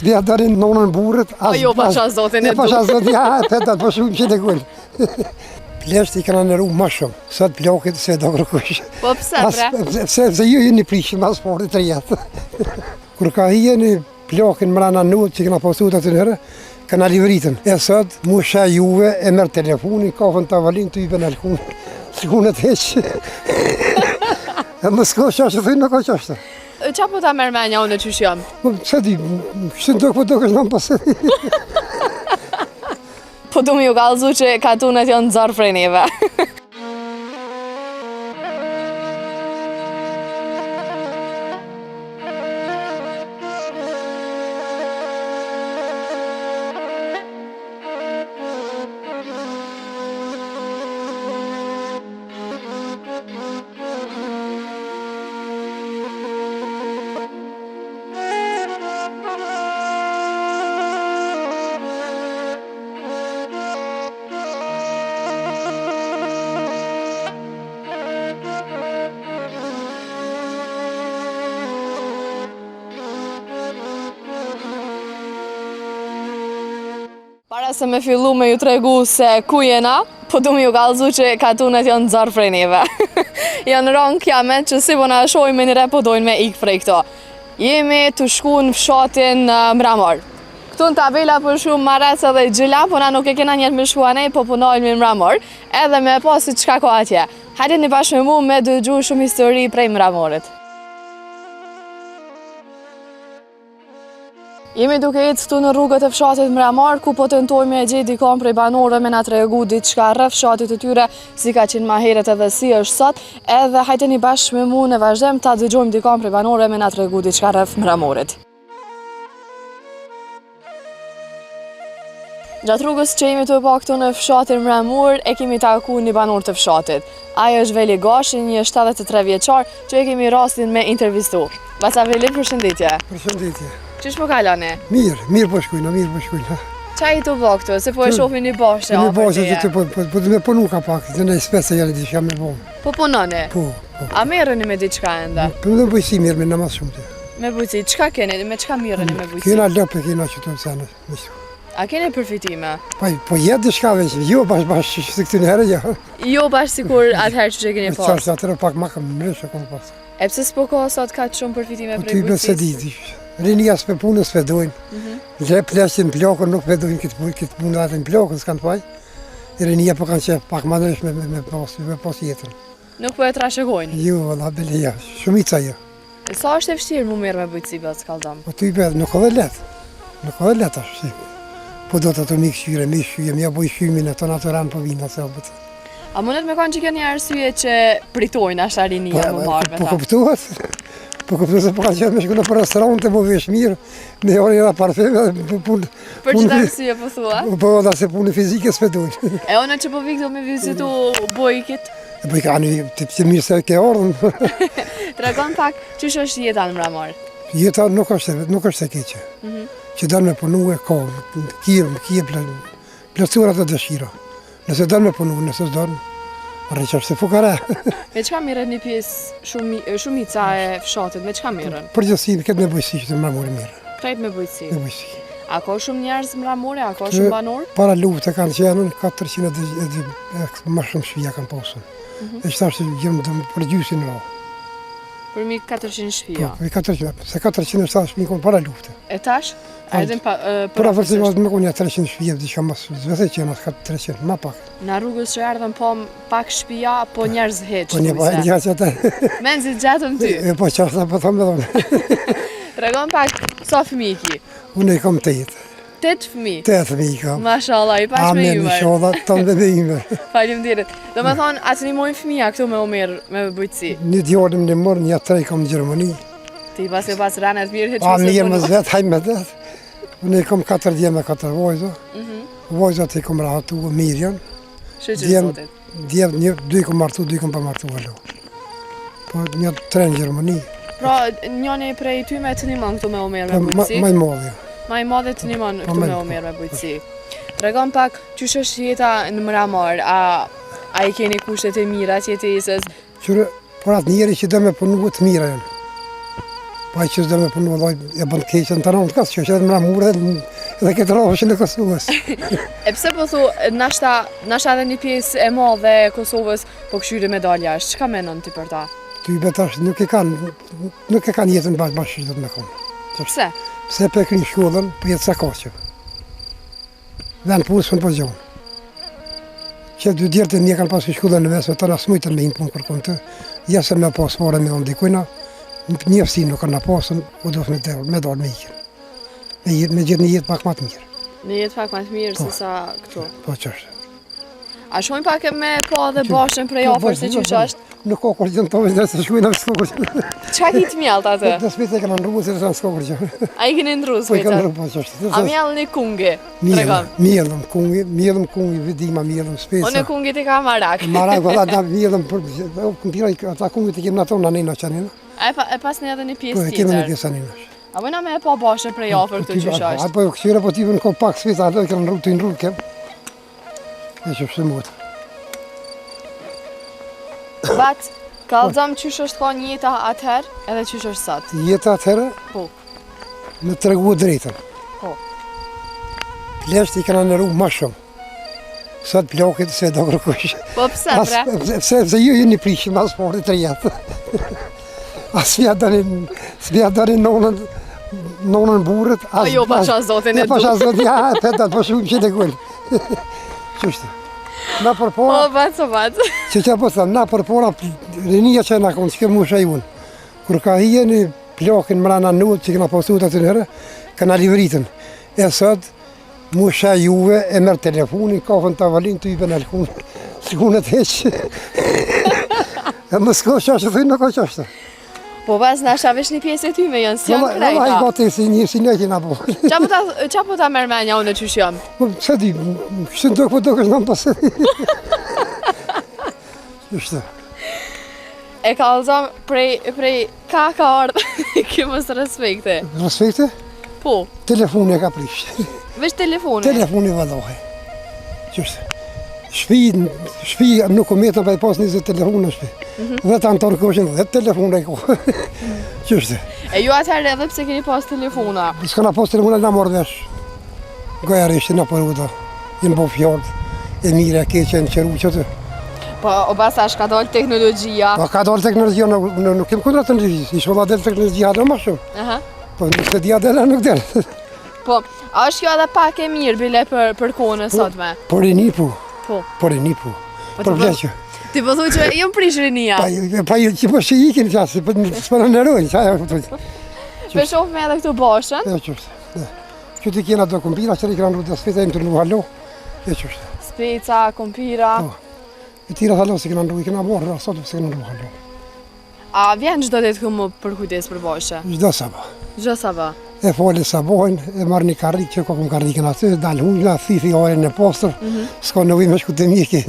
Vja darin nonën burët. Po jo pasha zotin e du. Pasha zotin, ja, petat, po shumë që të gullë. Plesht i kanë nëru ma shumë, sot plokit se do kërkush. Po pse bre? Pse ju jeni prishim as sportit të jetë. Kur ka hieni plokin mrana nutë që këna postu të nëherë, këna livritën. E sot, musha juve e mërë telefonin, kafën të avalin të jube në lkunët heqë. E më s'ko qashtë, thujnë në ka qashtë. Qa po ta mërë menja unë qysh jam? Se di, kështë në po do kështë në pasë. Po du mi ju kalzu që katunet janë zarë frenive. Para se me fillu me ju tregu se ku jena, po du mi ju kalzu që katunet janë zarë frenive. Janë rënë kiamet që si po na shojmë një po dojnë me ikë prej këto. Jemi të shku në fshatin Mramor. Këtu në tabela për shumë Maresa dhe Gjila, po na nuk e kena njët me shkuanej, po punojnë me Mramor, edhe me pasi qka ko atje. Hajde një bashkë me mu me dëgju shumë histori prej Mramorit. Jemi duke jetë këtu në rrugët e fshatit Mramor, ku po tentojmë e gjetë dikon prej banorëve me na tregu diçka rreth fshatit të tyre, si ka qenë ma herët edhe si është sot, edhe hajteni bashkë me mu në vazhdem ta dëgjojmë dikon prej banorëve me na tregu diçka rreth Mramorit. Gjatë rrugës që jemi të pa këtu në fshatin Mramor, e kemi taku një banor të fshatit. Ajo është Veli Gashi, një 73 vjeçar, që e kemi rastin me intervistu. Basa Veli, përshëndetje. Përshëndetje. Qish po kalane? Mirë po shkujna, mirë po shkujna. Qa i të bo këtu, se po e shofi një bashkë? Një bashkë që po të me punu ka pak, të në spesë janë di që jam me bo. Po punone? Po. A merreni me diçka enda? Po me bujësi mirë me në mas shumë të. Me bujësi, qka keni, me qka mirëni me bujësi? Kena lëpe, kena që të mësane. A keni përfitime? Po jetë diçka veç, jo bashkë që këtë një herë, jo. Jo bashkë si kur atëherë që keni pas? Qarë atërë pak ma kam mërëshë kom pas. E pse s'po ka sot ka shumë përfitime prej bujësis? Rinjas për punës vedojnë, le plesin plokën nuk vedojnë këtë punë atë në plokën, s'kanë paj. Rinja po kanë qef pak madrësh me pas jetën. Nuk po e trashëgojnë? Jo, valla belia, shumica jo. Sa është e vështirë mu mirë me bujësi bëtë s'kaldam? Po ty bedh, nuk edhe let ashtë. Po do të mi këshyre, mja boj shymin e të naturanë po vinë atë obët. A mundet me kanë që kjo një arsye që pritojnë ashtë rinja më marrë me ta? Po kuptuat? Po kuptu se po ka qenë me shku në për restorante, po vesh mirë, me orë njëra parfeme dhe punë. Për që ta mësye po thua? Po da se punë fizike s'pedojnë. E one që po vikdo me vizitu bojkit? E po i ka një të mirë se ke ordën. Tregon pak, qësh është jeta në Mramor? Jeta nuk është e keqe. Që dënë me punu e ka, kje plëcurat e dëshira. Nëse dënë me punu, nëse s'dënë, rreqë është se fukare. Me qka mirën një pjesë shumica e fshatit, me qka mirën? Përgjithësi, këtë me bujësi që të Mramori mirë. Krejt me bujësi? Me bujësi. A ka shumë njerëz Mramore, a ka shumë banor? Para lufte kanë qenë 400 ma shumë shpija kanë posën. E qëta është gjemë dhe për gjysin në. Për mi 400 shpija? Po, për 400, se 470 shpija konë para lufte. E tash? A edhin për afërsisht me konë 300 shpija, diçka mas zvete që janë atë 300, ma pak. Në rrugës që erdhen po pak shpija, po njerëz heq. Po një pa një që ata. Menzit gjatëm ty? Po qashta po thamë dhe Tregon pak, sa fëmi ki? Unë i kam 8. 8 fëmi? 8 fëmi i kam. Mashallah, i pash me juve. Amen, inshallah, tonë dhe me juve. Faleminderit. Do me thonë, atë një mojnë fëmija këtu me umirë, me bujtësi? Një djorëm një mërë, një 3 kam në Gjermani. Ti pas ranet mirë heqë A mirë më zvetë, hajmë me dhe. Unë i kam 4 djemë me 4 vojzo. Vojzat i kam rahatu, mirë janë. Shëqë zotit? Djemë, 2 i kam martu, 2 i kam pa martu alo. Po një 3 në Gjermani. Pra, njëni prej ty me të një këtu me umirë me bujtësi? Maj modhe. Maj modhe të një këtu me umirë me bujtësi. Tregon pak, qysh është jeta në Mramor, a i keni kushtet e mira që jetesës? Qyre, por atë njeri që do me punu të mira janë. Pa që s'do me punu lloj e bën keqen të rëndë kasë, që edhe më ramurë edhe këtë rafëshin e Kosovës. E pse po thu, nashta edhe një pjesë e madhe e Kosovës po këshyri medalja është, çka menon ti për ta? Ty betash nuk e kanë jetën bashkë do të me konë. Pse? Pse pe këni shkollën, për jetë sa kaqë. Vend pusë për gjohën. Që dy djerët e një kanë pasur shkollën në vesë, të nasmujtën me hinë punë kërkon të, jesë me pasë fare me ndikujna, njëfësi nuk kanë në pasën, u do me dalë me ikin. Me gjithë një jetë pak ma të mirë. Një jetë pak ma të mirë se sa këtu. Po që është. A shojnë pak e me po dhe bashën prej afër se qysh është? Nuk ka kur gjënë të ojnë, se shkujnë s'ka kur gjënë. Qa ki të mjallë atë? Në spite e kanë ndruë, se s'ka kur gjënë. A i keni ndru Po i kanë spite? ndruë, po që është. A mjallë një kungi? Mjellëm kungi, vidima mjellëm, speca. O në kungi ti ka marak. Marak, valla, da mjellëm, këmpira, ata kungi të kemë në tonë, në qanina. E pas një edhe një Po, pjesë e kemë një tjetër. pjesë aninash. A vëna me e po bashën prej afër këtu qysh është? Apo këtyre po tipën ko pak speca, ato i kanë ndruë të ndruë kem. E që është mëtë. Bat, kallëzëm qysh është ka një jeta atëherë edhe qysh është sot? Jeta atëherë, Po. me të regu drejtën. Po. Plesht i kanë nëru ma shumë. Sot plakit se do kërkush. Po pse bre? Pse ju jeni prishim as sportit të jetë. As mja dani nonën burët. Po jo, pa qa zotin e Pa qa du. zotin, ja, petat, po shumë që të gullë. Qështë? Na përpora, Po bat, so bat. që po thëmë, na përpora, rinia që na konë, që ke musha i unë. Kur ka hijeni plakin mrana nutë që këna postu të të nëherë, këna livritën. E sot, musha juve e merë telefonin, kafën të avalin të i ben lëkunët heqë. E më s'ko qashtë, thujnë nuk o qashtë. Po pas nashta vesh një pjesë e ty me janë, si janë Valla i krejta. gati si një kina po. Qa po ta mërmenja unë qysh jam? Se di, kështë në po është në më pasë. Ishte. E kallëzëm prej ka ardhë kjo mos respekte. Respekte, Po, telefoni e ka prishtë. vesh telefoni. Telefoni vëllohi. Qështë. Shpi nuk o metën pa i pas 20 telefon në shpi. Dhe të antonë këshën dhe telefon e ko. Qështë. E ju atëherë edhe pse keni pas telefona. S'kana pas telefon e nga morë vesh. Goja rishti në përruta. Jenë po fjallë. E mire, keqe, në qëru që të. Po, o basa është ka dollë teknologjia. Po ka dorë teknologjia, nuk kem kundra teknologjisë. I shola del teknologjia dhe ma shumë. Aha. Po nëse dia del, nuk del. Po, a është kjo edhe pak e mirë bile për kohën e sotme? Por e një pu. Po. Por e një pu. Po Por ti vleqë. Ti po thuj që jam prish rinia. Pa që po që ikin qasë, s'pë në nërojnë, qa e këtu. Pe shoh me edhe këtu bashën. E qështë. Që ti kena do kumbira, që i këna në rrëtë speta, im të në halo. E qështë. Speca, kompira. Po. E tira halo se këna në rrëtë, këna morë, asot se këna në halo. A vjen çdo ditë këmu për kujdes për bashë? Gjdo sabah. Çdo sabah. E fali sabahën, e marrë një karrik që kom karrikën aty, dalë hujna, thithi orën e postër, s'ka në me shku të mjekë.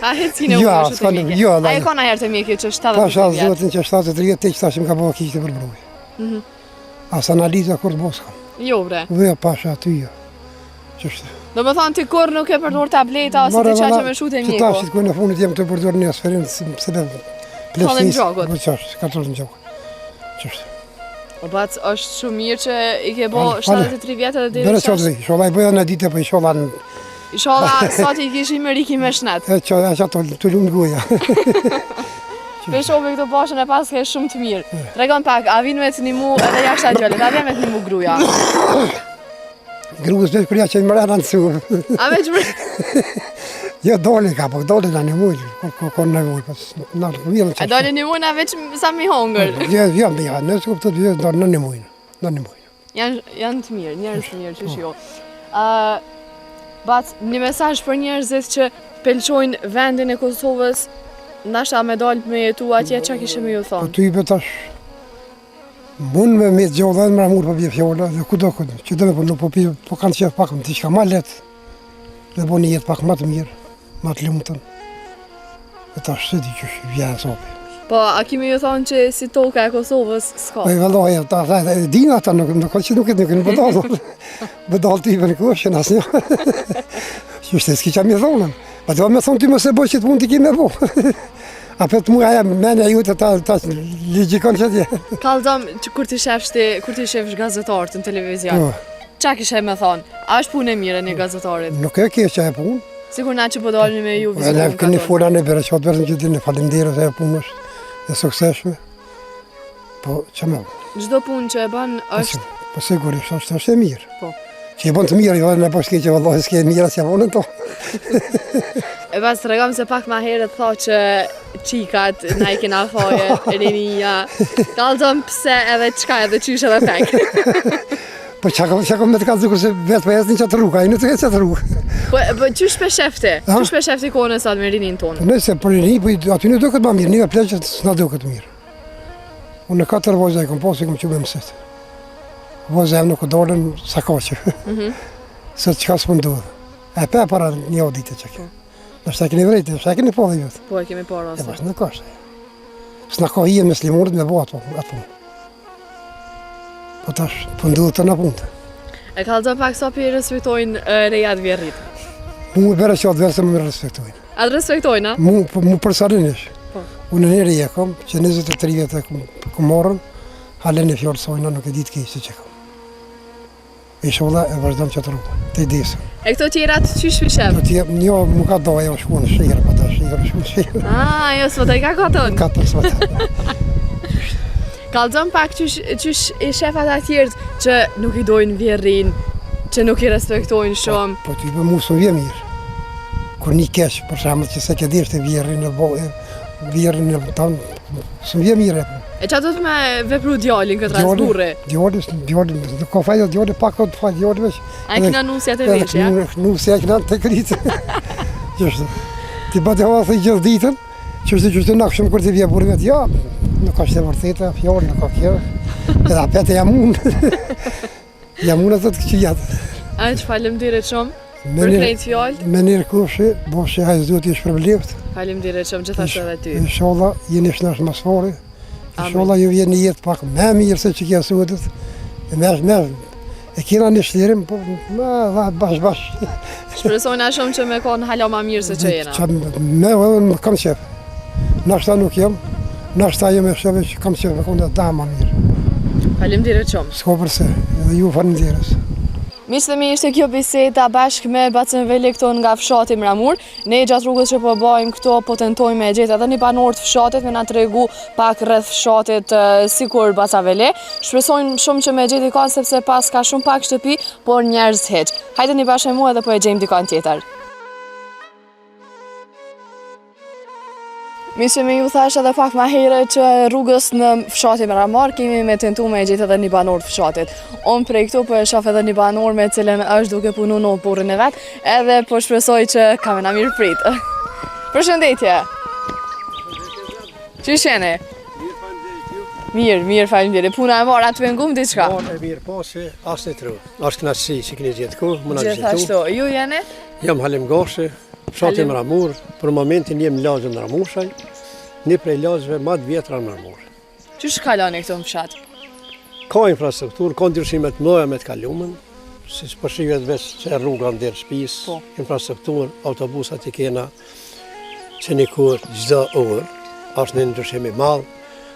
A heci në Jo, unë shtu s'ka të në- mjekë? jo, A dai. e ka në herë të mjekë që 70 Pasha vjetë? zotin që 73 te që tashim ka bëha kishtë për broj. As analiza kur të boska. Jo bre. Dhe pasha aty jo. Qështë. Do më thonë ti kur nuk e përdor tableta ose të qaqe me shute Që mjeku. tashit ku në fundit jem të përdor një asferin, se dhe Kallim gjogut. Po qashtë, ka tërë në gjogut. Qështë. O bac, është shumë mirë që i ke bo Fale, fale. 73 vjetë dhe Bere deri qështë dhe, shola i bëja në dite, po i shola në... Inshallah, sot i kish i me riki me shnet. E që të lumë goja. Peshove këto bashën e pas ke shumë të mirë. Tregon pak, a vinë me të një mu edhe jashtë a gjallit, a vjen me të një mu gruja? Gruës veç kërja që i mërë në nësurë. A veç më... Jo, dole ka, po dole në një mujë, ko në nevoj, pas në vjelën A dole një mu na veç sa mi hongër. Jo, me ja, nësë kuptët vjelën, do në një mujë, në një mujë. Janë të mirë, njerëz të mirë që jo. Bac, një mesazh për njerëzit që pelqojnë vendin e Kosovës, nashta me dalë me jetu atje, qa kishe me ju Po thonë? ty i betash, mund me të gjolla dhe më ramur për bje fjolla dhe kudo, që dhe me përnu, po kanë qëtë pak në t'i shka ma letë, dhe bo një jetë pak ma të mirë, ma të lumëtën. Dhe ta shëti që vjenë sopi. Po, a kimi ju thonë që si toka e Kosovës s'ka? Po i vëllohi, ta e dina ata, nuk që nuk e bëdallë, bëdallë t'i për në këshën asë një. Që shte s'ki qa mi thonën. Pa të va me thonë ty mëse boj që të mund t'i ki me bo. A për të mua e menja ju të ta ligjikon që tje. Kallëzëm, kur ti shefsh gazetarët në televizion, qa kishe me thonë? A është punë e mire një gazetarit? Nuk e keqe e punë. Sikur na që po dalni me ju E ne këni fola në bere qatë verën që dini falimderës e punë është e sukseshme. Po që me unë? Çdo punë që e bën është... Po sigurisht, është e mirë. Po. Që i bën të mirë, jo në po s'ke që vëllohi s'ke mirë asja vonën to. E pas të regam se pak ma herët tha që qikat na i kena thoje, rinia. Kallëzëm pse edhe qka edhe qysh edhe pek. Po që kom me të kallëzu kërse vetë për esë një qatë rrugë, a i në të e qatë rrugë. Po qysh për shefti? Qysh për shefti kone sot me rinin tonë? Nëse për rini, po aty në do këtë ma mirë, një pleqët s'na do këtë mirë. Unë në 4 vojza i kom posë i kom që me mësit. Vojza em nuk o dolën sa ka që. Sot qka s'më ndodhë. E pe para një audite që ke. Nështë e keni vrejti, nështë e keni po dhe jutë. Po e kemi parë E ose. bashkë në kashtë. S'na ka hije me slimurit me bo atë punë. Po tash, po ndodhë të në punët. E kallëzëm pak sa për i respektojnë rejat vjerrit. Mu me bere që atë verë se më respektojnë. Atë respektojnë, a? Mu përsarinesh. Po. Unë në njerë kom, që 23 vjetë e kom morën, halen e fjallë sojna nuk e ditë kejtë që kom. E sholla e vazhdojmë që të rrugë, të i desën. E këto tjerat qysh fishep? Një mu ka doja u shku në shirë, pa ta shku në shirë. Jo s'po të i ka koton. Ka të svatë. Kallëzëm pak qysh i shefat atjerët që nuk i dojnë vjerrin, që nuk i respektojnë shumë. Po t'i për mu së vje mirë. Kur një kesh, për shamët që se ke deshte vjerrin e bojë, vjerrin e tanë, së vje mirë. E qa do të me vepru djallin këtë rast burri? Djalli, nuk ka fajtë djalli, pak ka të fajtë djalli veç. A e kina nusja të veç, ja? Nusja e kina të kritë. Qështë, ti bate hava thë gjithë ditën, qështë në këshëm kur t'i vje burri vetë, ja, nuk është e vërteta, fjallë, nuk ka kjo. Edhe apete jam unë. Jam unë atë të këtë jatë. A që falemderit shumë për krejt fjallë? Me njerë kushe, boshe hajtë duhet ishë problemet. Falemderit shumë gjithashtu edhe ty. Inshallah, jeni shnash masfari. Inshallah ju vjen një jetë pak me mirë se që kja sotit. E kena një shlirim, po me bash. Shpresojna shumë që me konë hala ma mirë se që jena. Me kam qef. Nashta nuk jem, nashta jem e shëve që kam qef me konë da ma mirë. Falemderit shumë. S'ko përse, edhe ju falemderës. Miqtë e mi, ishte kjo biseda bashkë me Bacënveli këto nga fshati Mramur. Ne gjatë rrugës që po bajmë këto po tentojmë me gjetë edhe një banor të fshatit me na tregu pak rreth fshatit sikur Bacënveli. Shpresojmë shumë që me gjeti kanë sepse pas ka shumë pak shtëpi, por njerëz hiç. Hajde një bashkë me mua edhe po e gjejmë dikon tjetër. Miqtë me ju thash edhe pak ma herë që rrugës në fshatin Mramor kemi me tentu me gjetë edhe një banor të fshatit. Unë prej këtu po e shoh edhe një banor me cilën është duke punu në burrin e vet, edhe po shpresoj që ka me na mirë prit. Përshëndetje. Qysh jeni? Mirë, faleminderit. Puna e marr aty ngum diçka. Punë e mirë, po se as në tru. Është kënaqësi që keni gjetë ku, më na vizitu. Gjithashtu, ju jeni? Jam Halim Goshi, fshati Mramur, për momentin jem në lagje në Ramushaj, një prej lagjeve më të vjetra në Mramur. Qysh kaloni këtu në fshat? Ka infrastrukturë, ka ndryshime të mëdha me të kaluamën, siç po shihet vetë që rruga ndër shtëpisë, Po. infrastrukturë, autobusat i kena që një kur çdo orë, është një ndryshim i madh.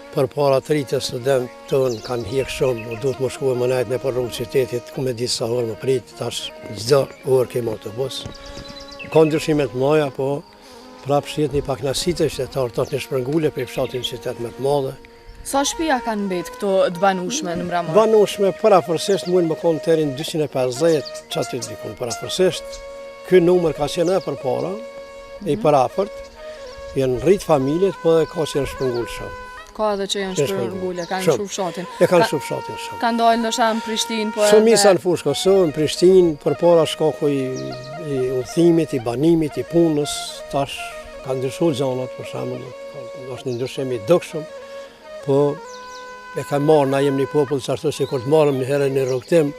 Përpara të rritjes student tonë kanë hjek shumë, u duhet më shkuar më najt në për rrugë qytetit, ku me disa orë më prit, tash çdo orë kemi autobus. Ka ndryshime të mëdha, po prapë shihet një pak nasitë qytetar tot në shpërngule për fshatin qytet më të madhe. Sa shtëpia kanë mbet këto të banueshme në Mramor? Banueshme parafërsisht mund më konë deri në 250 çati dikun parafërsisht. Ky numër ka qenë edhe përpara, i parafort, janë rrit familjet, po edhe ka qenë shpërngul shumë. Ka edhe që janë shpërngule, kanë Shumë. shumë fshatin. E kanë shumë fshatin shumë. Kanë dalë ndoshta në Prishtinë, po Shumica në fushë Kosovë, në Prishtinë, përpara shkaku i udhëtimit, i banimit, i punës, tash kanë ndryshuar zonat për shembull, është një ndryshim i dukshëm, po e ka marrë na jemi një popull që ashtu si kur të marrëm një herë në rrugtim,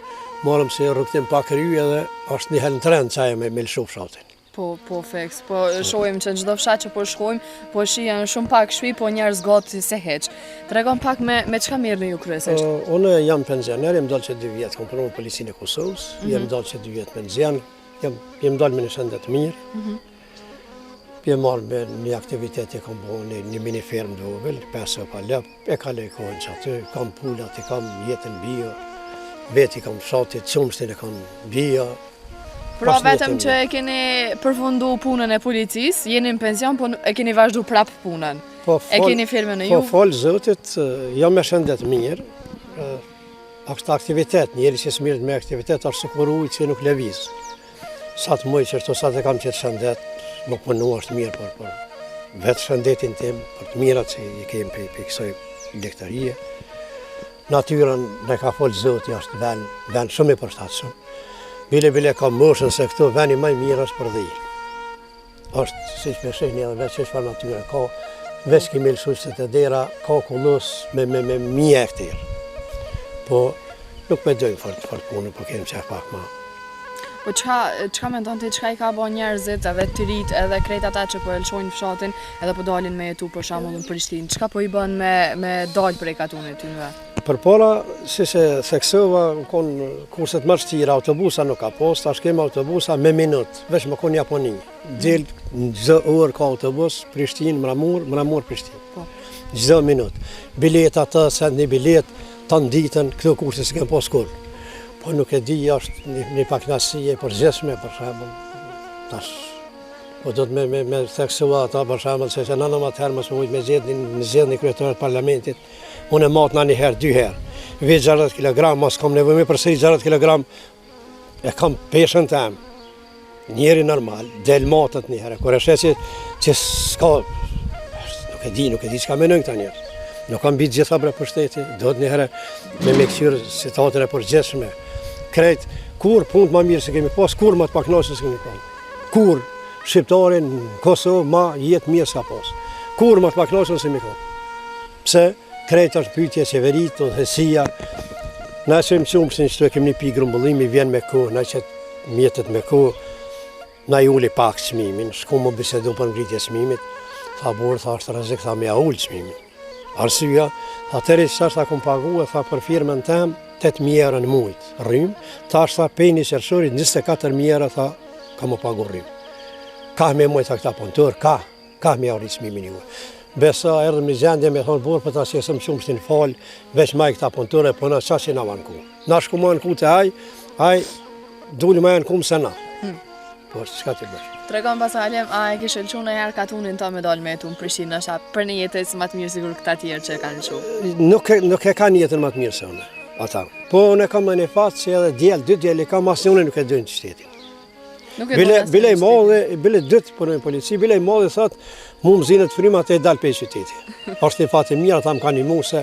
marrëm si rrugtim pa kry edhe është një herë në trend çaja me lëshu fshatin. Po fix, po shohim që në çdo fshat që po shkojmë, po shihen shumë pak shtëpi, po njerëz gati se hiç. Tregon pak me çka merrni ju kryesisht? Unë jam pensioner, jam dalë që 2 vjet, kam punuar në policinë e Kosovës, jam dalë që 2 vjet penzion, jam dalë me një shëndet të mirë. Pje marrë me një aktivitet e kam bo një mini ferm të vogël, 5 pa lëp, e kaloj kohën që aty, kam pullat, i kam jetën bio, veti kam fshatit, qumshtin e kam bio. Pra vetëm që e keni përfundu punën e policisë, jeni në pension, po e keni vazhdu prap punën. E keni firmën e ju? Po falë zotit, jam me shëndet mirë, është aktivitet, njeri që smirët me aktivitet, është sukuru i që nuk leviz. Sa të mëj që sa të kam qëtë shëndet, më punu është mirë për vetë shëndetin tim, për të mirat që i kemë për kësoj lektarie. Natyrën ne ka folë zoti është vend shumë i përshtatshëm. Bile ka moshën se këto vendi më i mirë është për dhirë. Është si që me shihni edhe veç që shfar natyre, ka veç kimi lëshuqët e dera, ka kullus me mije e këtirë. Po nuk me dojnë fort punë, po kemë qef pak ma. Po çka mendon ti, çka i ka bën njerëzit edhe të rit edhe krejt ata që po e lëshojnë fshatin edhe po dalin me jetu për shembull në Prishtinë, çka po i bën me dal prej katunit tyve? Përpara, si se theksova, konë kurset më shtira, autobusa nuk ka pas, tash kemi autobusa me minut, veç më konë Japoni. Del çdo orë ka autobus, Prishtinë, Mramur, Prishtinë. Po. Çdo minut. Bileta të, se një bilet, të ditën, këto kurse s'kem pas kur. Po nuk e di, është një paknasi e përgjithshme, për shembull. Tash, po do të me theksova ata, për shembull, se nëna më atëherë mos më ujtë me zgjedh një kryetar të parlamentit. Unë e matë në një herë, 2 herë. Veç 60 kg, mos kam nevojme përsëri 60 kg, e kam peshën të em. Njeri normal, del matët një herë. Kur e shë që s'ka, nuk e di çka menojnë këta njerëz. Nuk kam bitë gjitha bre për shteti, do të një herë me këqyrë citatën e përgjithshme. Krejt, kur punë më mirë se kemi pas, kur më të paknaqëse se kemi pas. Kur shqiptarin në Kosovë ma jetë mirë s'ka pas. Kur më të paknaqëse se kemi pas. Pse? Krejt është pyetje qeverit, udhëhesia. Na që më qumësin që të kemi një pi grumbullimi, vjen me kohë, na që mjetët me kohë, na i uli pak çmimin, shku më bisedu për ngritje çmimit, tha burë, tha është rrezik, tha me ja ul çmimin. Arsyeja, tha tëri që është ta kom paguar, tha për firmën tem, 8.000 euro në mujt, rrym, tha është tha pejni qershorit, 24.000 euro, tha ka më pagu rrym. Ka me mujt këta punëtor, ka me arrit çmimin juaj. Besa erdhëm një gjendje me thonë burë për ta që esëm shumë shtin falë, veç maj këta punëtore, po në qa që na vanku. Na shku ma në ku të aj dulli ma e në ku mëse na. Po, qëka të bësh? Tregon pas Alem, a e kishë lëshu në herë katunin ta me dalë me jetu në Prishtinë, nësha për një jetës më të mirë sigur këta tjerë që e kanë lëshu? Nuk e kanë jetën më të mirë se une, ata. Po, unë e kam në një fatë që edhe djelë, 2 djelë i kam, asë une nuk e dojnë të shtetin. Bile i madhe, bile 2 punojnë polici, bile i madhe thot, mu më zinë të frimat e dalë pe i qyteti. Është një fatë mirë, ata më kanë imu se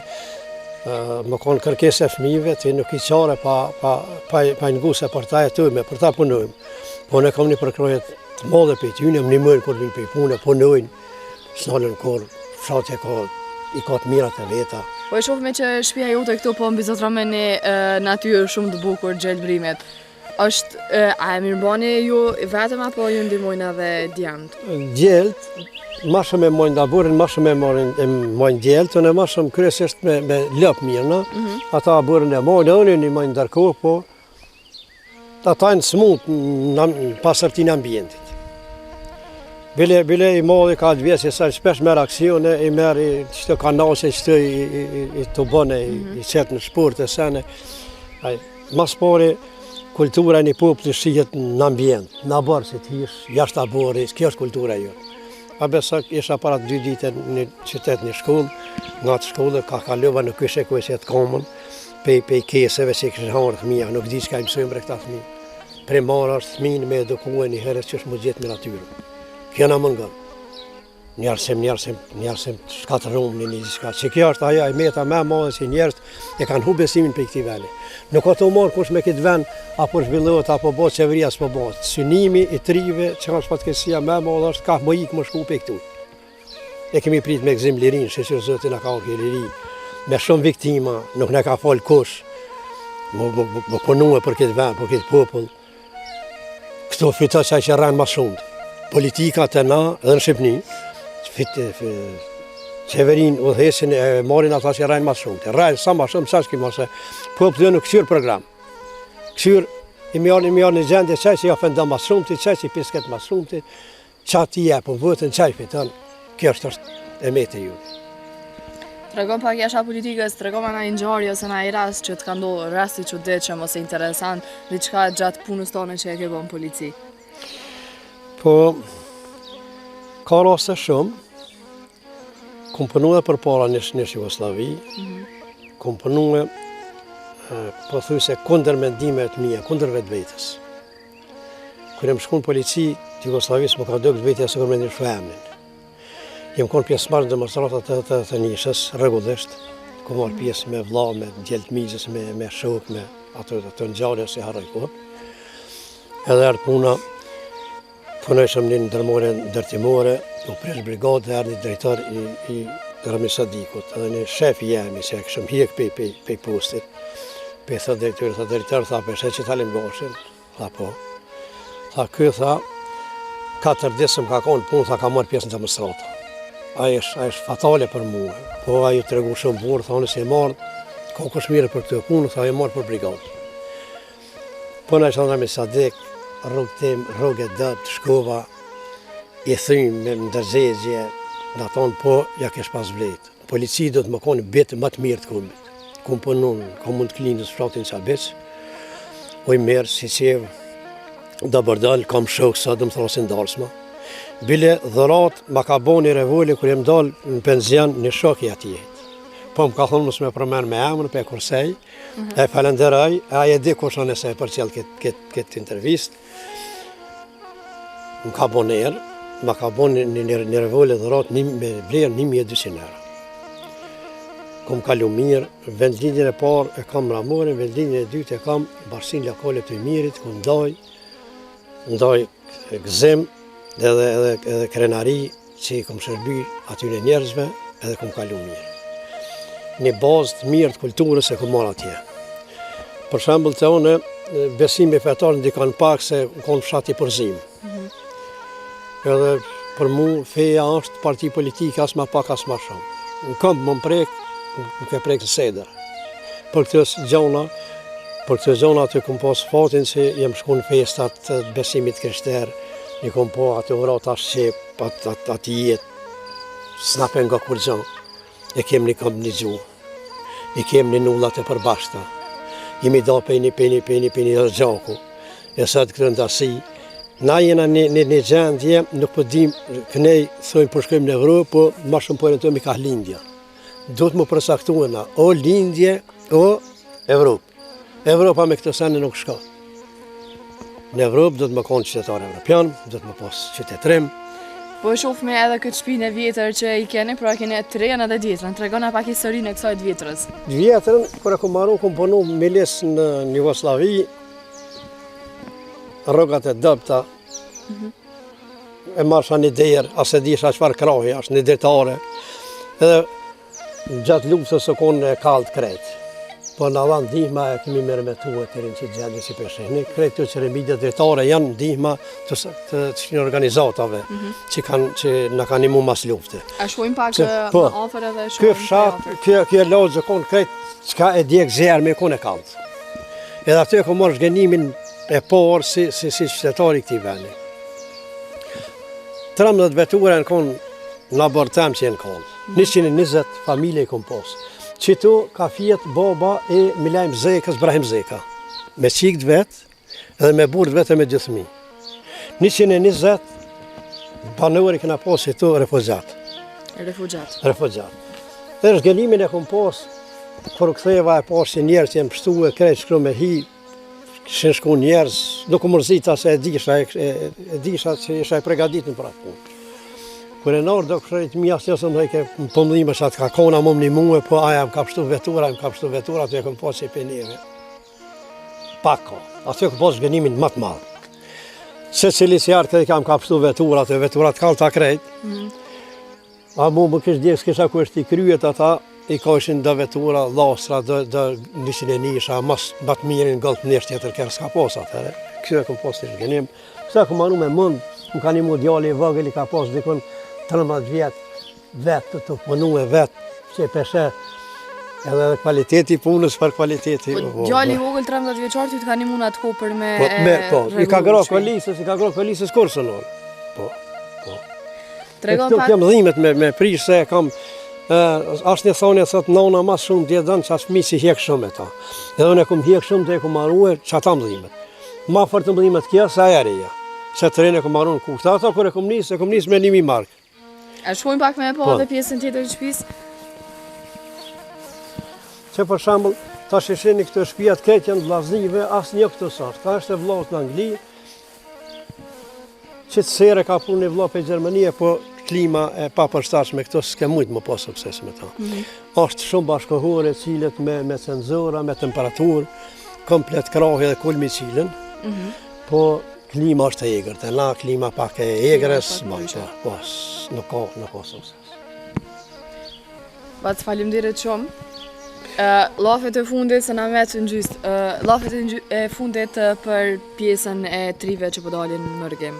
më konë kërkes e fëmijëve, të nuk i qare pa nguse për ta jetojme, për ta punojmë. Po ne kam një përkrojet të madhe pe i tyne, më një mërë kur vinë pe i punë, punojnë, s'nallën kur fshatje i ka të mirat e veta. Po e shofme që shtëpia jote këtu po mbizotra me një natyrë shumë të bukur gjelbrimet. A e mirëbani ju vetëm apo ju ndihmojnë edhe djemët? Djelt, ma shumë e mojnë daburin, ma shumë e mojnë djelt, unë e ma shumë kryesisht me lëp mirëna. Ata burin e mojnë, unë i mojnë ndërkohë, po ata në smut në pasërtin ambientit. Bile i modhi ka të vjesë, sa shpesh merë aksione, i merë qëtë kanase, qëtë i të bëne, i qëtë në shport e sene. Mas pari, kultura një populli shihet në ambient, në barë si të hish, jashtë abori, kjo është kultura jo. A besa isha para 2 dite në qytet një shkollë, nga të shkollë ka kalova në kyshe kujse të komën, pe i keseve që i kështë harë thmija, nuk di që ka i mësojmë bre këta thmi. Primara është thmin me edukue një herës që është më gjithë me natyrë. Kjo na mungon. Njerësim shkatërum një diçka. Që kjo është ajo e meta me madhe që njerëz e kanë hu besimin për këtij vendi. Nuk ka të marrë kush me këtë vend apo zhvillohet apo bëhet qeveria s'po bëhet. Synimi i trive që kanë shpatkesia me madhe është ka më ikë më shku pe këtu. E kemi prit me gzim lirin, shqyr Zoti na ka urë liri. Me shumë viktima, nuk na ka fal kush. Më punue për këtë vend, për këtë popull. Këto fito që rranë më shumë. Politika të na edhe në Shqipni, qeverin udhëhesin e marrin ata që rrajnë më shumë. Rrajnë sa më shumë, sa shkim ose populli në këqyr program. Këqyr i mjarë një gjendje qaj që i ofendon më shumë, qaj që i pisket më shumë, qatë i jepën votën qajfit tanë, kjo është e mete ju. Tregon pak jashtë politikës, tregon ma na i ngjarje ose na i rast që të ka ndodhur, rasti çuditshëm ose interesant, diçka gjatë punës tonë që e ke bën polici. Po, ka raste shumë, kom punue për para në Jugosllavi, kom punue po thuj se kundër mendimet mia, kundër vetvetes. Kur jam shkuar në polici të Jugosllavisë, më ka dëgë vetja se kur më ndihmë emrin. Jem konë pjesëmarrës në demonstratat të nishës, rregullisht, ku marr pjesë me vëlla, me djalë të mizës, me shok, me ato ngjarje se harroj kohë. Edhe ardh puna, punojshëm në ndërtimore, u presh brigadë, erdhi drejtor i Rami Sadikut, edhe një shef i jemi, se këshëm hjek pej postit. Pe thot drejtor, tha peshe që talim goshin, tha po. Tha ky, tha, 4 ditë më ka konë punë, tha ka marrë pjesë në demonstrata. Ajo është fatale për mua, po ajo tregu shumë burë, thonë se e marrë, ka kush mire për këtë punë, tha e marrë për brigadë. Po në ishtë Rami Sadik, rrugë e dëpt, shkova, i thymë me ndërzezje, në thonë po, ja kesh pas vletë. Polici do të më konë bitë më të mirë të kombit. Kumë punun, komun të klinës fratin Sabic, oj merë, si qevë, da bërdal, kam shokë sa dëmë thrasin dalsma. Bile dhërat ma ka bo një revoli kër jem dalë në penzion një shok i ati jetë. Po më ka thonë mësë me përmen me emën për kursej, e falenderoj, a e di kush në nëse për qëllë këtë intervist. Më ka bo njerë, ma ka bo një revoli dhërat me blerë 1200 euro. Kom kalu mirë, vendlinjën e parë e kam ramorin, vendlinjën e dytë e kam barsin lokale të mirit, ku ndaj gëzim, edhe krenari që i kom shërby atyre njerëzve, edhe kom kalu mirë. Një bazë të mirë të kulturës e kom marrë atje. Për shembull të une, besimi fetar ndikan pak se kom fshati përzim. Edhe për mu feja është parti politike as ma pak as ma shumë. Në këmbë më prek, nuk e prek të seder. Për këtë gjona aty kom pas fatin që jem shku në festat të besimit krishter, një kom po aty urat ashtë qep, aty jetë, s'napen nga kur gjanë. E kem një kom një gjuhë, i kem një nullat e përbashta, jemi da pe një gjaku, e sëtë këtë ndasi. Na jena një gjendje, nuk po dim, kënej thojmë përshkojmë në Evropë, po ma shumë po orientojmë i ka lindja. Do të më përsaktuena, o lindje, o Evropë. Evropa me këtë sene nuk shka. Në Evropë do të më konë qytetar evropian, do të më pas qytetrim. Po shoh me edhe këtë shtëpinë e vjetër që i keni, pra keni të rejën edhe djetrën. Tregona pak historinë e kësaj të vjetrës. Vjetrën, kur e kom marru, kom punu milis në Jugoslavi, rrogat e dëpta, e marsha një derë, as e disha çfarë krahi, as një detare. Edhe gjatë luftës së konë e kaldë kretë. Po në avan ndihma e kemi mërmetuar të rinë që gjendje si përsheni. Kretë të që remidjet drejtare janë ndihma të një organizatave që në kanë imu mas lufte. A shkojmë pak më afer edhe shkojmë? Kjo fshat, kjo lodhë konë kretë qka e djekë zjerë me konë e kaldë. Edhe aty e kom marrë zgjenimin e parë si qytetari këtij vendi. 13 vetura në konë në abortem që jenë kaldë. 120 familje i kom posë. Qëtu ka fjetë baba e Milajm Zekës, Brahim Zeka, me qikët vetë edhe me burët vetë e me gjithëmi. 120 banori këna posë qëtu refugjat. Dhe zgjenimin e kom posë, kër u ktheva e pasë që njerës që jem pështu e krejtë shkru me hi, këshin shku njerës, nuk u mërzita se e disha që isha e pregaditën për atë punë. Kër e nërë do këshërit mija së njësëm dhe i ke pëmdhime që atë ka kona më një muë, po aja më ka pështu vetura, atë e kom posë i penjeve. Pako, atë e kom posë zgjenimin më të madhë. Se cili si artë edhe kam ka pështu veturat, e veturat kalë ta krejtë. A mu më kështë djekë s'kisha ku është i kryet ata, i ka ishin dë vetura, lastra, dë nishin e nisha, mas batë mirin gëllë të njështë tjetër kërë s'ka posë atëre. Kështë e kom posë të zgjenim. Kësa kom anu me mund, më ka një mu djali i vëgël i ka posë dikon 13 vjetë vetë të punu e vetë, që e peshe edhe kvaliteti punës për kvaliteti. Djali i vogël 13 vjeçar ty të ka një mund atë ko për me I ka gra kolisës kursën orë. Po, Tregon Këtu pak. kem dhimet me prish se kam është një thonje thot nona mas shumë djedën që fëmijë si hjek shumë e ta. Edhe unë e kum hjek shumë dhe e kum marrue që ata mdhimet. Ma fort mdhimet kja se aja reja. Se të rejnë e kum marru në kushtë. Ata kër e kum nis me 1000 mark. A shkojmë pak me po edhe pjesën tjetër të shtëpisë? Që për shembull, ta shisheni këtë shtëpia të keq janë vllaznive, asnjë këtu sot. Ka është e vllaut në Angli. Që të sere ka punë një vllau pe Gjermanie, po klima e papërshtatshme këto s'ke mujt më pas sukses me ta. Është shumë bashkohore, cilet me cenzura, me temperaturë, komplet krahë dhe kulmi cilën. Po klima është e egërt, e na klima pak e egrës, pas nuk ka sukses. Bac, faleminderit shumë. Llafet e fundit se na met në gjyst. Llafet e fundit për pjesën e trive që po dalin në mërgim.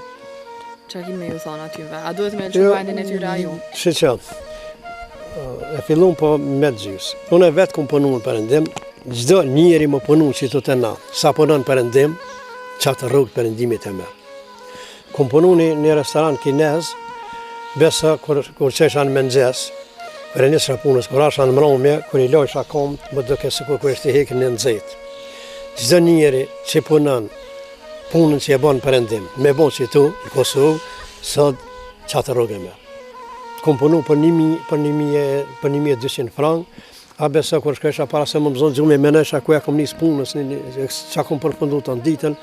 Qa kemi me ju thonë atyve? A duhet me lëshu vendin e tyre a ju? Që e fillun po me të gjys. Unë e vetë kum punu në Perëndim, gjdo njeri më punu që të të na, sa punon Perëndim, qatë rrugë Perëndimit e merë. Kum punu një restoran kinez, besa kur qesha në mëngjes, kër e njësra punës, kur asha në mromje, kur i lojsha komët, më duke se kur ishte hekin në nëzit. Gjdo njeri që punon, punën që e banë Perëndim, me bon që tu, në Kosovë, sot qatë rrugë e merë. Kom punu për 1200 frank, a besa kur shkresha para se më mëzon gjume, menesha ku e kom njës punës, që kom përfundu të në ditën,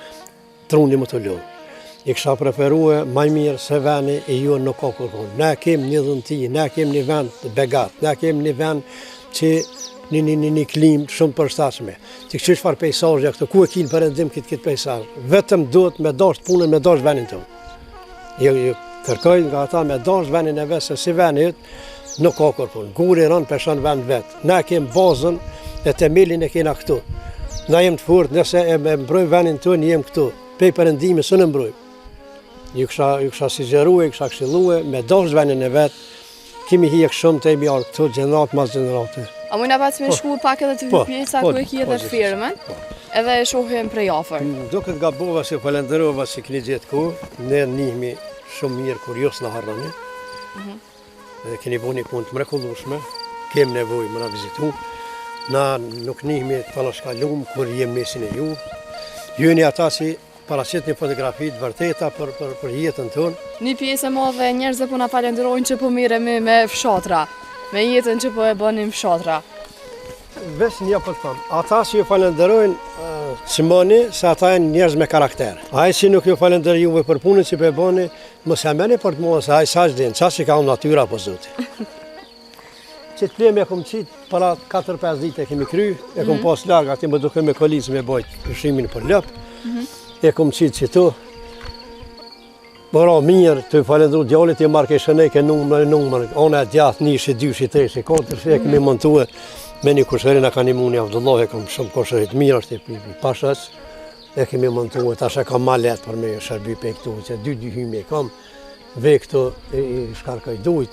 trundi më të ljohë. I kësha preferue maj mirë se veni e ju nuk ka kërkon. Ne kem një dhënti, ne kem një vend begat, ne kem një vend që një klim shumë përshtatshme. Ti këshish farë pejsazhja këto, ku e kinë Perëndim këtë pejsazh. Vetëm duhet me dasht punën, me dasht venin tonë. Jo kërkoj nga ata me dasht venin e vetë, se si veni jëtë nuk ka kërkon. Guri rënë peshan vend vetë. Ne kem bazën e temelin e kena këtu. Na jem të furt, nëse e mbrojmë venin tonë, jem këtu. Pej Perëndimit së në mbrojmë. Ju kësha sigjerue, ju kësha këshillue, me dasht venin e vetë, kimi hjek shumë të emi arë këtu, gjenerat mas gjenerate. A mujna pas me shku pak edhe të pjesa ku e ki edhe firmën, edhe e shohim prej afër. Duket nga bova se falenderova se keni gjetë ku, ne njihmi shumë mirë kur jos në harrani, dhe keni bu një punë të mrekullueshme, kem nevojë më na vizitu, na nuk njihmi të palashkallum kur jem mesin e ju, ju jeni ata si paraqit një fotografi të vërteta për jetën tonë. Një pjesë e madhe e njerëzve po na falenderojnë që po miremi me fshatra, me jetën që po e bënim fshatra. Vesh një për të thamë, ata që ju falenderojnë Simoni, se ata janë njerëz me karakter. Ai që nuk ju falenderoj juve për punën që po e bëni, mos e merrni për të mua se ai sa ç'din, çfarë ka natyra apo zoti. Që të pleme e kom qitë, para 4-5 ditë e kemi kry, e kom pas larg, ati më duke me kolicë me bajt pushimin për lëp, e kom qitë që tu. Mëra mirë, të falendru djallit e marrë keshënej ke numër, ona e djathë, 1, 2, 3, 4, e kemi montuar me një kushërin, e ka një muni Avdullah, e kom shumë kushërit mirë, është i pashës, e kemi montuar, tash e kam ma letë për me shërby pe këtu, që 2 hymi e kam, ve këtu, i shkarkaj dujt,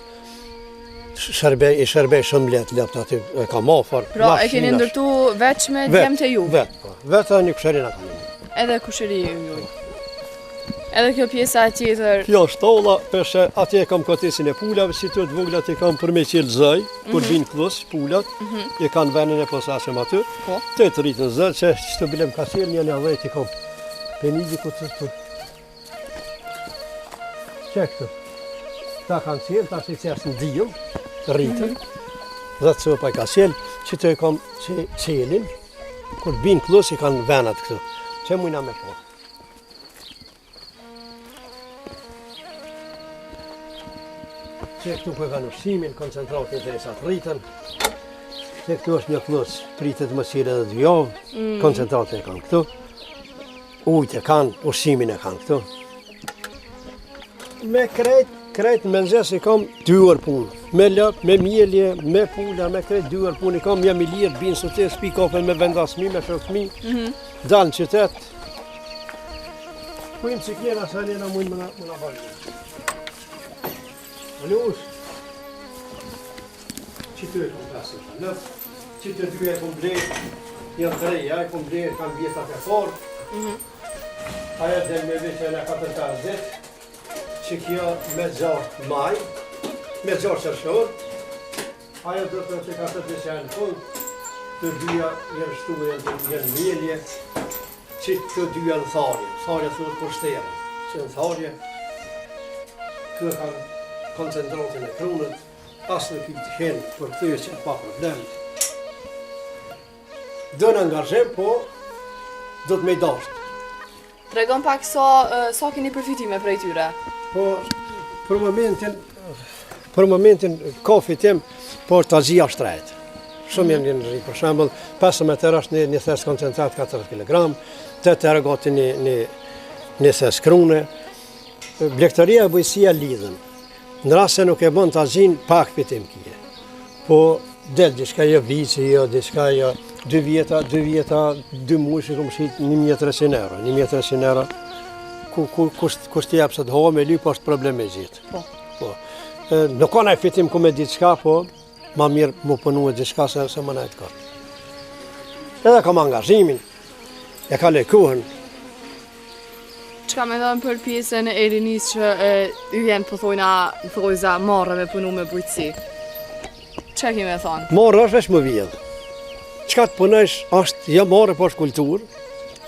i shërbej shumë letë aty, e kam afar. Pra, e keni ndërtu veç me djemë të ju? Vetë një kushërin e kam. Edhe kushëri ju. Edhe kjo pjesa tjetër. Kjo shtolla, peshe atje kam kotesin e pulave, si të voglat e kam për me qelë zëj, kur vinë klus, pulat, e kanë venin e posashëm aty, të rritë në zëj, që të bilem ka qelë, një dhejt i kam penidi këtë të. Që këtu? Ta kanë qelë, ta që qeshë në dijë, rritën, dhe të sopa i ka qelë, që të e kam qelin, kur vinë klus, i kanë venat këtu, që mujna me po. Që këtu ku e kanë ushqimin, koncentrat interesat rritën, që këtu është një klus, pritet më sire edhe 2 javë, koncentrat e kanë këtu, ujtë e kanë, ushqimin e kanë këtu. Me krejt në mëngjes i kam 2 orë punë, me lëp, me mjelje, me pula, me krejt 2 orë punë i kam, jam i lirë, binë sotes, pi kafe me vendasmi, me shokëmi, dalë në qytet. Kujnë që kjera sa njena mujnë më nga bërgjë. Alush, që të e kom pasë të nëpë, që të 2 e kom blejt, janë 3, ja e kom blejt, kanë vjetat e forë, aja del me veqe në 4-5 zetë, që kjo me 6 maj, me 6 qershor, ajo do të ka të në fund, të dyja janë shtuar janë mjelje, që të dyja në tharje. Tharje thuhet për shterë, që në tharje, kjo kanë koncentratin e krunët, asë në këtë henë për këtyre që pa problem. Do në angazhem, po do të me i dashtë. Tregon pak sa keni përfitime prej tyre? Po, për momentin kafi tim, po të azia shtrejt. Shumë janë në rri, për shembull, 15 euro është një thes koncentrat 40 kg, 8 euro gati një thes krune. Blegëtaria e bujësia lidhen. Në rast se nuk e bën të azin, pak fitim kje. Po, del diçka jo vici, jo diçka jo 2 vjeta, 2 muaj që kom shit 1300 euro. 1300 euro, kush t'i jep se të hova me lyp është problem me gjithë. Po. Nuk ka nëjë fitim ku me diçka, po ma mirë më punu e diçka se më nëjtë ka. Edhe kam angazhimin, e ka lekuhen. Çka me dhëmë për pjesën e rinis që ju jenë pëthojna thojza marrë me punu me bujtësi? Çka kime thonë? Marrë është veç më vjedhë. Qka të punësh është jo marrë, po është kulturë,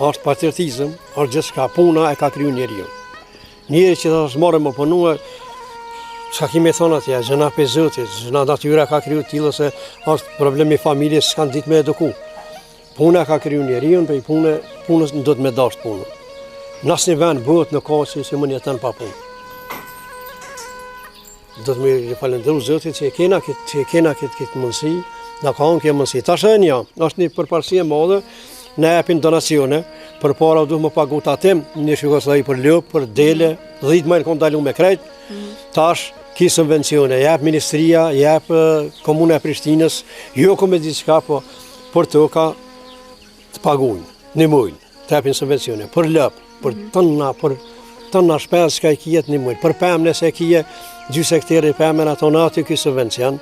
është patriotizëm, është gjithë shka puna e ka kryu njeriu. Njeri që është marrë më punue, çka kime thonë atje, gjëna për Zotit, gjëna natyra ka kryu t'ilë se është problemi familjes që kanë ditë me eduku. Puna ka kryu njeriu, për i punës në do të me dashtë punë. Nësë një vend bëhet në kohë që mund jetën pa punë. Do të me falendru Zotit që e kena këtë mundësi, në ka unë kjo mundësi. Ta shë një, është një përparësi e madhe, ne epin donacione, për para duhet më pagu të atim, një Jugosllavi për lëp, për dele, 10 majnë kom dalu me krejt, tash ki subvencione, jep ministria, jep komune e Prishtinës, jo kom e diçka, po për të ka të pagunë, një mujnë, të epin subvencione, për lëp, për tëna shpes që ka i kijet një mujnë, për pëmë nëse kije, 2 hektare pëmën ato në aty ki subvencion,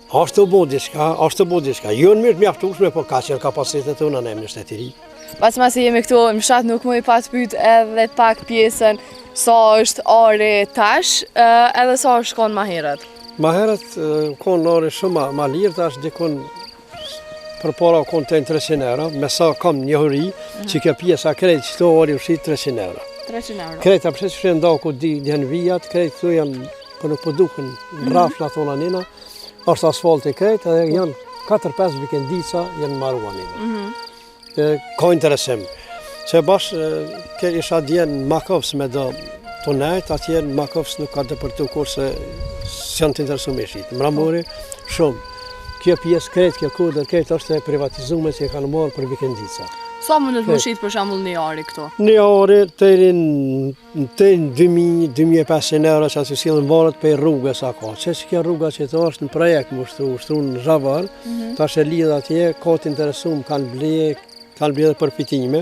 është të bo diçka, jo në mirë të mjaftueshme, po ka qenë kapacitet të unë në emnë shtetiri. Pas masi jemi këtu, më shatë nuk më i pas pyet edhe pak pjesën sa është ari tash, edhe sa është konë ma herët. Ma herët konë ari shumë ma lirë, tash dikon për para konë të 300 euro, me sa kam një hëri, që kjo pjesa krejt që to ari ushit 300 euro. 300 euro. Krejt a përse që nda ku janë vijat, krejt këtu janë, për nuk përduken në rafla tona nina, është asfalt e krejt, edhe janë 4-5 vikendica janë marrua nina. Ka interesim. Që bashkë isha djenë Makovës me do të nejtë, atje në Makovës nuk ka dëpërtu kur se janë të interesu me shqitë. Mramori shumë. Kjo pjesë krejt, kjo kodër krejt është e privatizume që e kanë marrë për vikendica. Sa mundet më shqitë për shambull një ari këto? Një ari të rinë 2.000-2.500 euro që aty silën varët për rrugës a ka. Që kjo rruga që të është në projekt më ushtru në Zhavar, ta shë lidhë atje, ka të interesum, kanë blie dhe përfitime,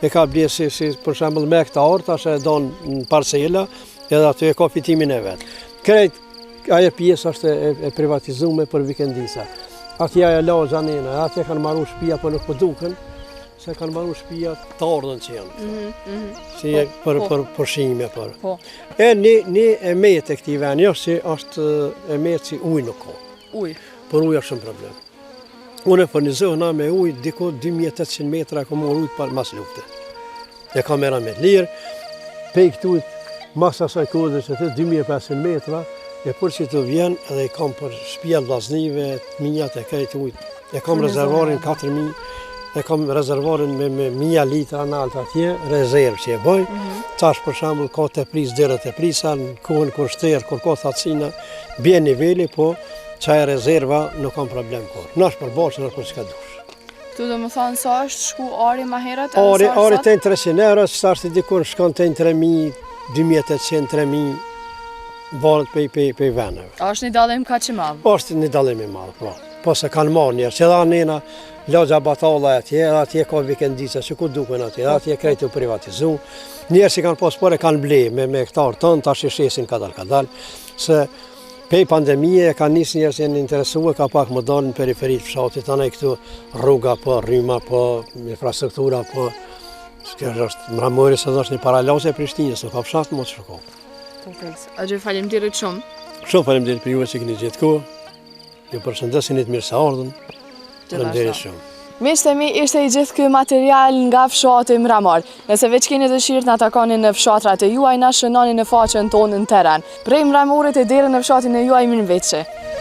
e ka blie si për shambull me hektar, ta shë e donë në parcela, edhe aty e ka fitimin e vetë. Krejt, aje pjesë është e privatizume për vikendica. Atje aje la gjanina, atje kanë marru shtëpia për nuk përduken, se kanë marru shtëpia të ardhën që janë. Si për përshime për. E një emet e këti veni është që është emet që uj nuk ka. Uj? Për uj është shumë problem. Unë e furnizohna me uj, diko 2800 metra e kom uj për mas lufte. E kamera me lirë, pe i këtu mas asaj kodë që të 2500 metra, e për që të vjen edhe i kam për shtëpia vllaznive, minjat e krejt uj. E kam rezervarin 4000, e kam rezervarin me 1000 litra në altë atje, rezervë që e bëj. Tash për shembull ka të pris dherët e prisa, në kohën kur shterë, kur ka thatësina, bje niveli, po qaj rezerva nuk kam problem kur. Nash për bashkë, nash për çka dush. Tu do më thonë sa është shku ari ma herët? Ari të 300 euro, që ashtë dikur shkon të 3000, 2800, 3000, varet pe veneve. A është një dalim ka që madhë? është një dalim i madhë, po. Po se kanë marrë njerë, që dha nena lagja batalla atje ka vikendica që ku duken atje krejtë u privatizu. Njerë që kanë pas pare kanë ble me hektar tonë, tash i shesin kadal, se pej pandemije ka nisë njerë që janë interesue, ka pak më dalë në periferit fshatit, anë këtu rruga po, rryma po, infrastruktura po. Kjo është Mramori se është një paralase e Prishtinës, nuk ka fshat më të shko. A gjë faleminderit shumë. Shumë faleminderit për juve që keni gjetë kohë. Ju përshëndesin të mirë se ardhën. Faleminderit shumë. Miqtë e mi, ishte i gjithë ky material nga fshati Mramor. Nëse veç keni dëshirë të na takoni në fshatrat e juaj, na shënoni në faqen tonë në terren. Prej Mramorit e deri në fshatin e juaj, mirëmëngjes.